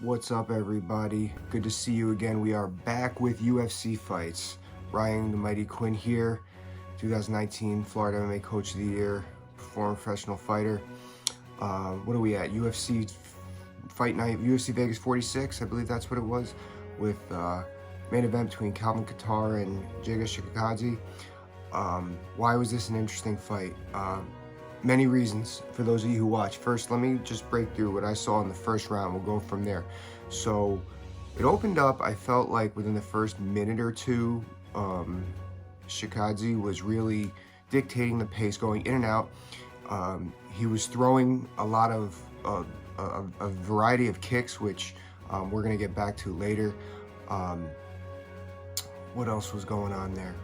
What's up, everybody? Good to see you again. We are back with UFC fights. Ryan the Mighty Quinn here, 2019 Florida MMA Coach of the Year, former professional fighter. What are we at? UFC Fight Night, UFC Vegas 46, I believe that's what it was, with main event between Calvin Kattar and Giga Chikadze. Why was this an interesting fight? Many reasons for those of you who watch. First, let me just break through what I saw in the first round. We'll go from there. So it opened up, I felt like within the first minute or two, Chikadze was really dictating the pace, going in and out. He was throwing a lot of a variety of kicks, which we're going to get back to later. What else was going on there?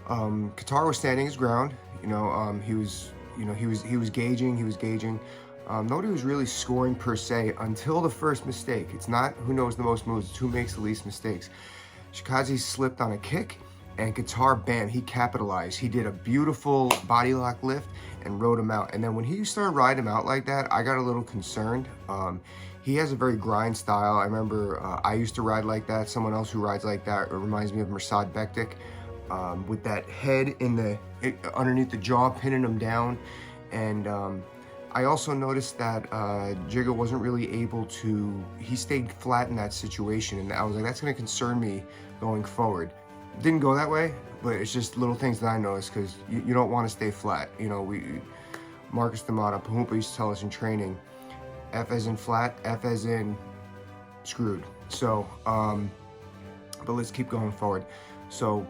Kattar was standing his ground. He was gauging. Nobody was really scoring per se until the first mistake. It's not who knows the most moves, it's who makes the least mistakes. Chikadze slipped on a kick, and Kattar, bam, he capitalized. He did a beautiful body lock lift and rode him out. And then when he started riding him out like that, I got a little concerned. He has a very grind style. I remember I used to ride like that. Someone else who rides like that, it reminds me of Mirsad Bektik. With that head underneath the jaw, pinning him down. And I also noticed that Giga wasn't really able to, he stayed flat in that situation, and I was like, that's going to concern me going forward. Didn't go that way, but it's just little things that I noticed, because you don't want to stay flat. Marcus D'Amato, Pahumpa used to tell us in training, F as in flat, F as in screwed. So, but let's keep going forward. So,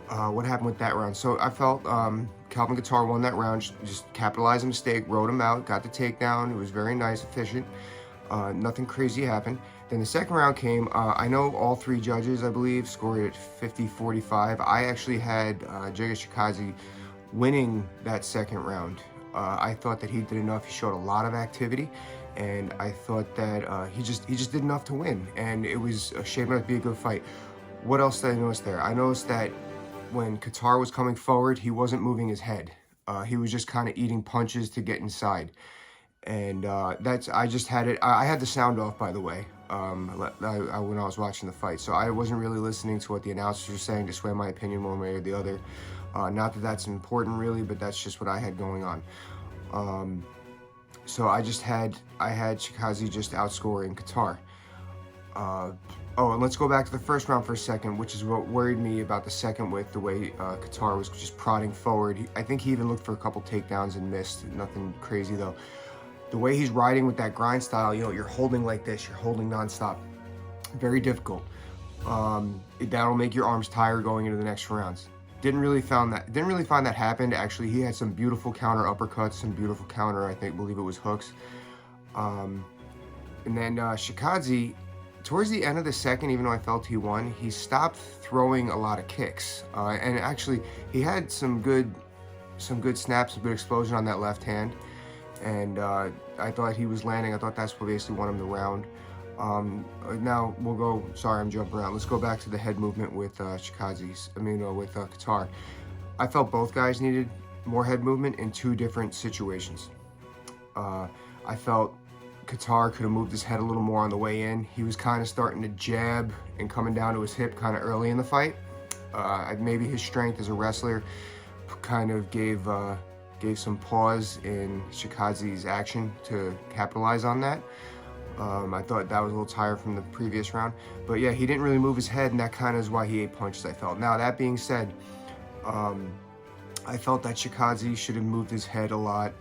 what happened with that round? So I felt Calvin Kattar won that round, just capitalized a mistake, rode him out, got the takedown. It was very nice, efficient. Nothing crazy happened. Then the second round came. I know all three judges, I believe, scored at 50-45. I actually had Giga Chikadze winning that second round. I thought that he did enough. He showed a lot of activity, and I thought that he just did enough to win, and it was shaping up to be a good fight. What else did I notice there? I noticed that when Kattar was coming forward, he wasn't moving his head. He was just kind of eating punches to get inside. And I just had it. I had the sound off, by the way, when I was watching the fight. So I wasn't really listening to what the announcers were saying to sway my opinion one way or the other. Not that that's important really, but that's just what I had going on. So I had Chikadze just outscoring Kattar. Oh, and let's go back to the first round for a second, which is what worried me about the second, with the way Kattar was just prodding forward. I think he even looked for a couple takedowns and missed. Nothing crazy, though. The way he's riding with that grind style, you're holding like this. You're holding nonstop. Very difficult. That'll make your arms tired going into the next rounds. Didn't really find that happened. Actually, he had some beautiful counter uppercuts, some beautiful counter, believe it was hooks. And then Chikadze, towards the end of the second, even though I felt he won, he stopped throwing a lot of kicks. And actually, he had some good snaps, some good explosion on that left hand. And I thought he was landing. I thought that's what basically won him the round. Now we'll go, sorry, I'm jumping around. Let's go back to the head movement with with Kattar. I felt both guys needed more head movement in two different situations. I felt Kattar could have moved his head a little more on the way in. He was kind of starting to jab and coming down to his hip kind of early in the fight. Maybe his strength as a wrestler kind of gave some pause in Chikadze's action to capitalize on that. I thought that was a little tired from the previous round. But yeah, he didn't really move his head, and that kind of is why he ate punches, I felt. Now, that being said, I felt that Chikadze should have moved his head a lot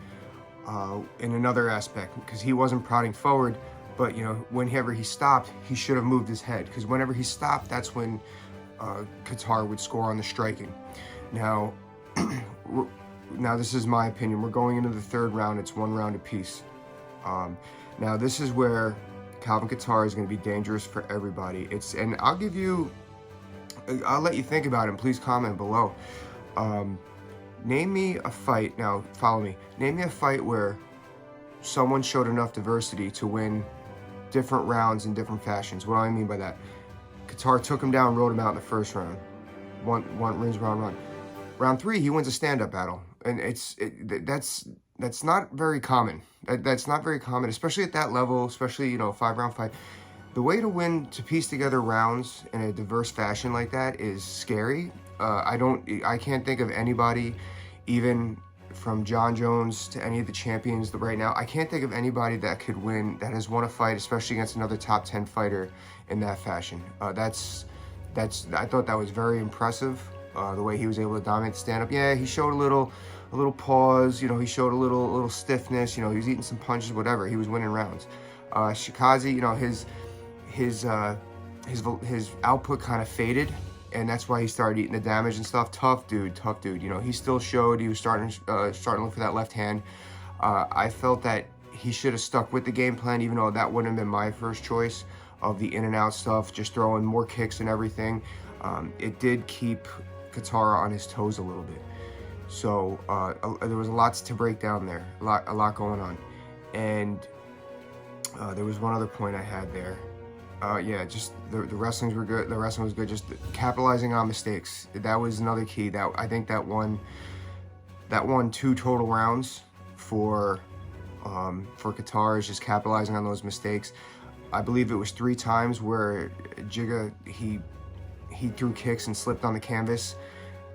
in another aspect, because he wasn't prodding forward, but whenever he stopped, he should have moved his head, because whenever he stopped, that's when Kattar would score on the striking. Now this is my opinion. We're going into the third round. It's one round apiece. Now this is where Calvin Kattar is going to be dangerous for everybody. And I'll let you think about it, and please comment below. Name me a fight, now follow me, name me a fight where someone showed enough diversity to win different rounds in different fashions. What do I mean by that? Kattar took him down, rode him out in the first round. Rings round one. Round three, he wins a stand-up battle. And that's not very common. That's not very common, especially at that level, especially, 5-round fight. The way to piece together rounds in a diverse fashion like that is scary. I can't think of anybody, even from John Jones to any of the champions right now, I can't think of anybody that could win, that has won a fight, especially against another top 10 fighter in that fashion. I thought that was very impressive, the way he was able to dominate the stand-up. Yeah, he showed a little pause, you know, he showed a little stiffness, you know, he was eating some punches, whatever, he was winning rounds. Chikadze, you know, his output kind of faded, and that's why he started eating the damage and stuff. Tough dude. You know, he still showed he was starting to look for that left hand. I felt that he should have stuck with the game plan, even though that wouldn't have been my first choice of the in and out stuff, just throwing more kicks and everything. It did keep Kattar on his toes a little bit. So there was lots to break down there, a lot going on. And there was one other point I had there. Yeah, just the wrestlings were good. The wrestling was good. Just capitalizing on mistakes. That was another key. That I think that won 2 total rounds for Kattar, is just capitalizing on those mistakes. I believe it was 3 times where Giga he threw kicks and slipped on the canvas.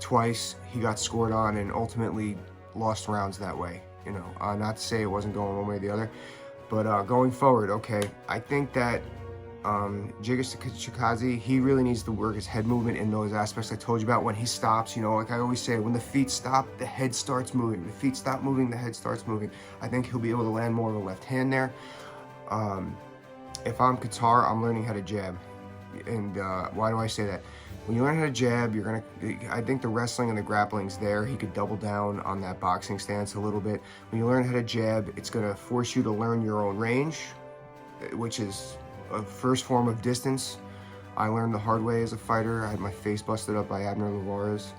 Twice he got scored on and ultimately lost rounds that way. You know, not to say it wasn't going one way or the other, but going forward, okay, I think that Giga Chikadze, he really needs to work his head movement in those aspects I told you about. When he stops, you know, like I always say, when the feet stop, the head starts moving. The feet stop moving, the head starts moving. I think he'll be able to land more of a left hand there. If I'm Kattar, I'm learning how to jab. And why do I say that? When you learn how to jab, I think the wrestling and the grappling's there. He could double down on that boxing stance a little bit. When you learn how to jab, it's gonna force you to learn your own range, which is a first form of distance. I learned the hard way as a fighter. I had my face busted up by Abner Lavarez.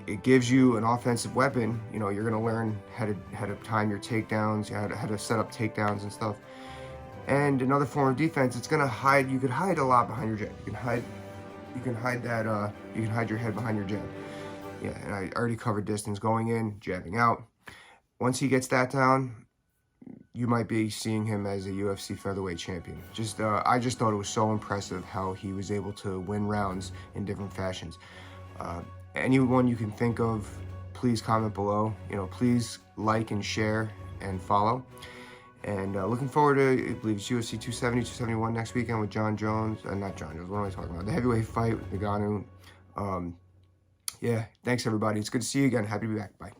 It gives you an offensive weapon. You know, you're gonna learn how to time your takedowns, how to set up takedowns and stuff. And another form of defense, it's gonna hide. You could hide a lot behind your jab. You can hide your head behind your jab. Yeah, and I already covered distance, going in, jabbing out. Once he gets that down, you might be seeing him as a UFC featherweight champion. I just thought it was so impressive how he was able to win rounds in different fashions. Anyone you can think of, please comment below. You know, please like and share and follow. And looking forward to, I believe it's UFC 270, 271 next weekend with John Jones. Not John Jones, what am I talking about? The heavyweight fight with Ngannou. Yeah, thanks everybody. It's good to see you again. Happy to be back. Bye.